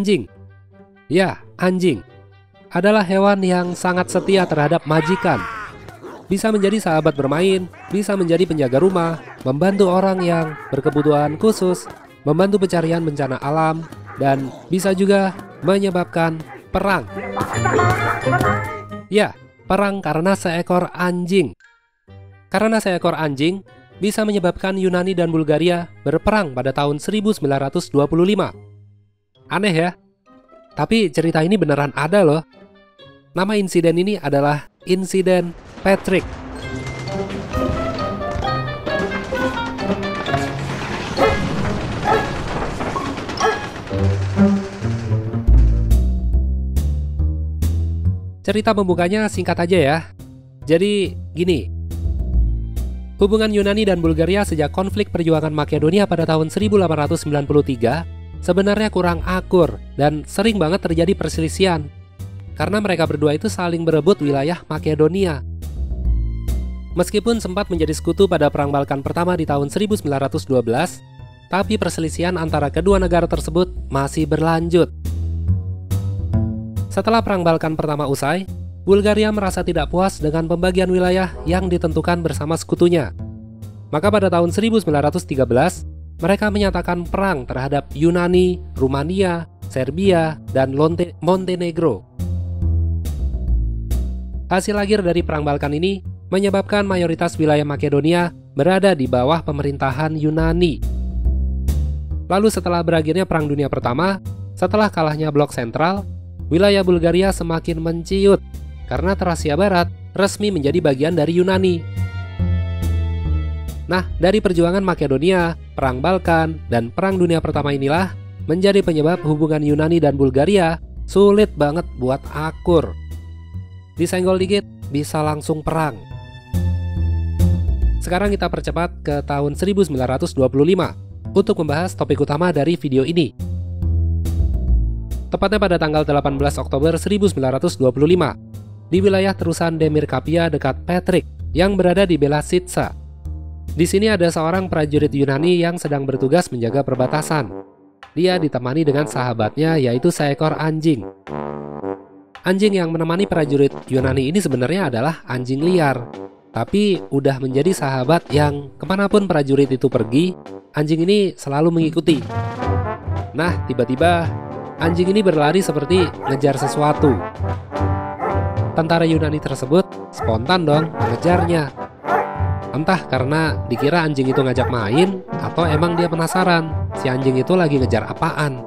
Anjing. Ya, anjing adalah hewan yang sangat setia terhadap majikan. Bisa menjadi sahabat bermain, bisa menjadi penjaga rumah, membantu orang yang berkebutuhan khusus, membantu pencarian bencana alam, dan bisa juga menyebabkan perang. Ya, perang karena seekor anjing. Karena seekor anjing bisa menyebabkan Yunani dan Bulgaria berperang pada tahun 1925. Aneh ya? Tapi cerita ini beneran ada loh. Nama insiden ini adalah Insiden Patrick. Cerita pembukanya singkat aja ya. Jadi gini. Hubungan Yunani dan Bulgaria sejak konflik perjuangan Makedonia pada tahun 1893 sebenarnya kurang akur dan sering banget terjadi perselisihan. Karena mereka berdua itu saling berebut wilayah Makedonia. Meskipun sempat menjadi sekutu pada Perang Balkan pertama di tahun 1912, tapi perselisihan antara kedua negara tersebut masih berlanjut. Setelah Perang Balkan pertama usai, Bulgaria merasa tidak puas dengan pembagian wilayah yang ditentukan bersama sekutunya. Maka pada tahun 1913, mereka menyatakan perang terhadap Yunani, Rumania, Serbia, dan Montenegro. Hasil akhir dari Perang Balkan ini menyebabkan mayoritas wilayah Makedonia berada di bawah pemerintahan Yunani. Lalu setelah berakhirnya Perang Dunia Pertama, setelah kalahnya Blok Sentral, wilayah Bulgaria semakin menciut karena Tracia Barat resmi menjadi bagian dari Yunani. Nah, dari perjuangan Makedonia, Perang Balkan, dan Perang Dunia Pertama inilah menjadi penyebab hubungan Yunani dan Bulgaria sulit banget buat akur. Disenggol dikit, bisa langsung perang. Sekarang kita percepat ke tahun 1925 untuk membahas topik utama dari video ini. Tepatnya pada tanggal 18 Oktober 1925, di wilayah terusan Demirkapia dekat Patrick yang berada di Belasica. Di sini ada seorang prajurit Yunani yang sedang bertugas menjaga perbatasan. Dia ditemani dengan sahabatnya yaitu seekor anjing. Anjing yang menemani prajurit Yunani ini sebenarnya adalah anjing liar. Tapi udah menjadi sahabat yang kemanapun prajurit itu pergi, anjing ini selalu mengikuti. Nah, tiba-tiba anjing ini berlari seperti ngejar sesuatu. Tentara Yunani tersebut spontan dong mengejarnya. Entah karena dikira anjing itu ngajak main, atau emang dia penasaran si anjing itu lagi ngejar apaan.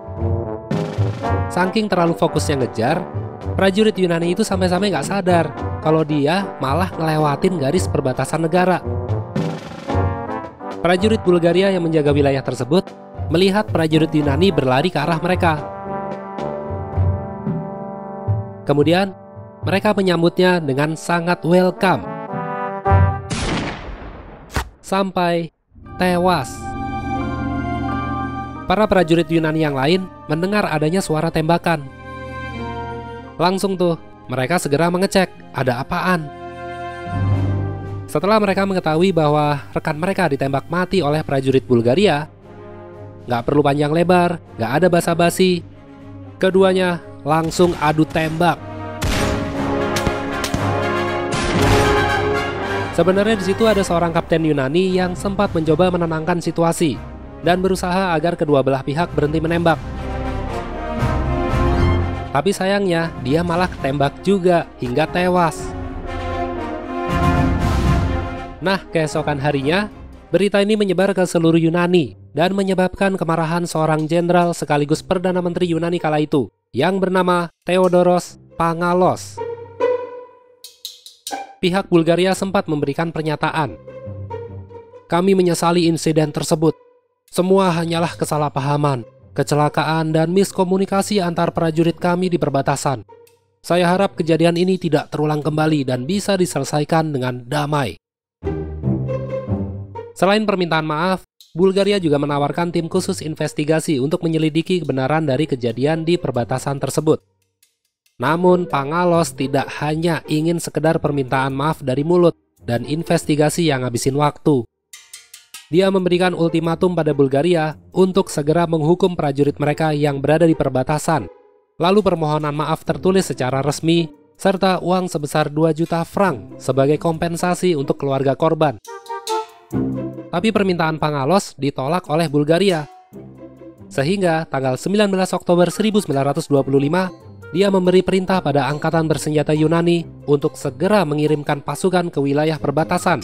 Saking terlalu fokusnya ngejar, prajurit Yunani itu sampai-sampai nggak sadar kalau dia malah ngelewatin garis perbatasan negara. Prajurit Bulgaria yang menjaga wilayah tersebut melihat prajurit Yunani berlari ke arah mereka. Kemudian, mereka menyambutnya dengan sangat welcome. Sampai tewas. Para prajurit Yunani yang lain mendengar adanya suara tembakan. Langsung tuh, mereka segera mengecek ada apaan. Setelah mereka mengetahui bahwa rekan mereka ditembak mati oleh prajurit Bulgaria, nggak perlu panjang lebar, nggak ada basa-basi. Keduanya langsung adu tembak. Sebenarnya di situ ada seorang kapten Yunani yang sempat mencoba menenangkan situasi dan berusaha agar kedua belah pihak berhenti menembak. Tapi sayangnya, dia malah ketembak juga hingga tewas. Nah, keesokan harinya, berita ini menyebar ke seluruh Yunani dan menyebabkan kemarahan seorang jenderal sekaligus Perdana Menteri Yunani kala itu yang bernama Theodoros Pangalos. Pihak Bulgaria sempat memberikan pernyataan. Kami menyesali insiden tersebut. Semua hanyalah kesalahpahaman, kecelakaan, dan miskomunikasi antar prajurit kami di perbatasan. Saya harap kejadian ini tidak terulang kembali dan bisa diselesaikan dengan damai. Selain permintaan maaf, Bulgaria juga menawarkan tim khusus investigasi untuk menyelidiki kebenaran dari kejadian di perbatasan tersebut. Namun, Pangalos tidak hanya ingin sekedar permintaan maaf dari mulut dan investigasi yang ngabisin waktu. Dia memberikan ultimatum pada Bulgaria untuk segera menghukum prajurit mereka yang berada di perbatasan. Lalu permohonan maaf tertulis secara resmi, serta uang sebesar 2 juta franc sebagai kompensasi untuk keluarga korban. Tapi permintaan Pangalos ditolak oleh Bulgaria. Sehingga tanggal 19 Oktober 1925, dia memberi perintah pada angkatan bersenjata Yunani untuk segera mengirimkan pasukan ke wilayah perbatasan.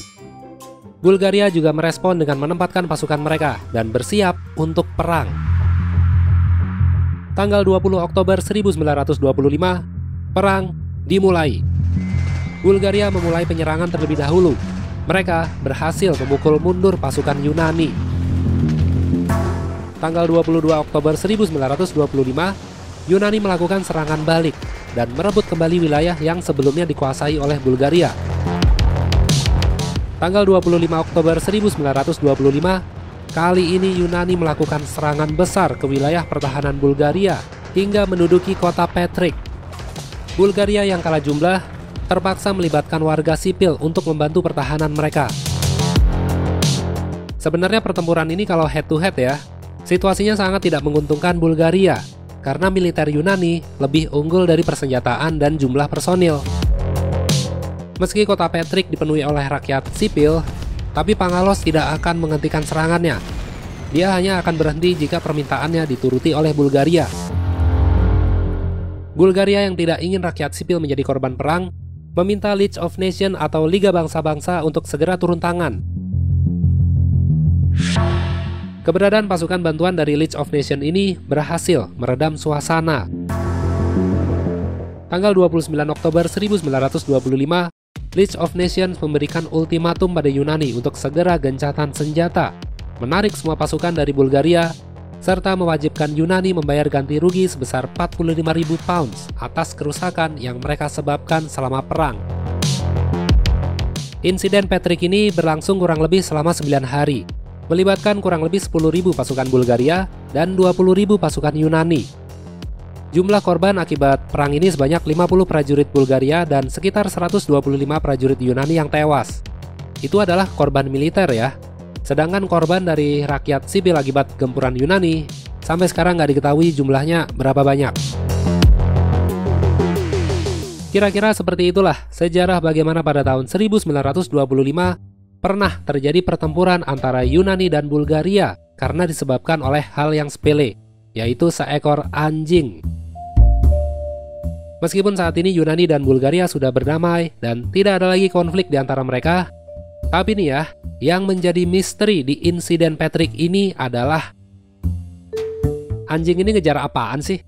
Bulgaria juga merespon dengan menempatkan pasukan mereka dan bersiap untuk perang. Tanggal 20 Oktober 1925, perang dimulai. Bulgaria memulai penyerangan terlebih dahulu. Mereka berhasil memukul mundur pasukan Yunani. Tanggal 22 Oktober 1925, Yunani melakukan serangan balik dan merebut kembali wilayah yang sebelumnya dikuasai oleh Bulgaria. Tanggal 25 Oktober 1925, kali ini Yunani melakukan serangan besar ke wilayah pertahanan Bulgaria hingga menduduki kota Petrich. Bulgaria yang kalah jumlah terpaksa melibatkan warga sipil untuk membantu pertahanan mereka. Sebenarnya pertempuran ini kalau head to head ya, situasinya sangat tidak menguntungkan Bulgaria karena militer Yunani lebih unggul dari persenjataan dan jumlah personil. Meski kota Petrich dipenuhi oleh rakyat sipil, tapi Pangalos tidak akan menghentikan serangannya. Dia hanya akan berhenti jika permintaannya dituruti oleh Bulgaria. Bulgaria yang tidak ingin rakyat sipil menjadi korban perang, meminta League of Nations atau Liga Bangsa-Bangsa untuk segera turun tangan. Keberadaan pasukan bantuan dari League of Nations ini berhasil meredam suasana. Tanggal 29 Oktober 1925, League of Nations memberikan ultimatum pada Yunani untuk segera gencatan senjata, menarik semua pasukan dari Bulgaria, serta mewajibkan Yunani membayar ganti rugi sebesar 45.000 pounds atas kerusakan yang mereka sebabkan selama perang. Insiden Petrich ini berlangsung kurang lebih selama 9 hari, melibatkan kurang lebih 10.000 pasukan Bulgaria dan 20.000 pasukan Yunani. Jumlah korban akibat perang ini sebanyak 50 prajurit Bulgaria dan sekitar 125 prajurit Yunani yang tewas. Itu adalah korban militer ya. Sedangkan korban dari rakyat sipil akibat gempuran Yunani sampai sekarang nggak diketahui jumlahnya berapa banyak. Kira-kira seperti itulah sejarah bagaimana pada tahun 1925 pernah terjadi pertempuran antara Yunani dan Bulgaria karena disebabkan oleh hal yang sepele, yaitu seekor anjing. Meskipun saat ini Yunani dan Bulgaria sudah berdamai dan tidak ada lagi konflik di antara mereka, tapi nih ya, yang menjadi misteri di insiden Petrich ini adalah anjing ini ngejar apaan sih?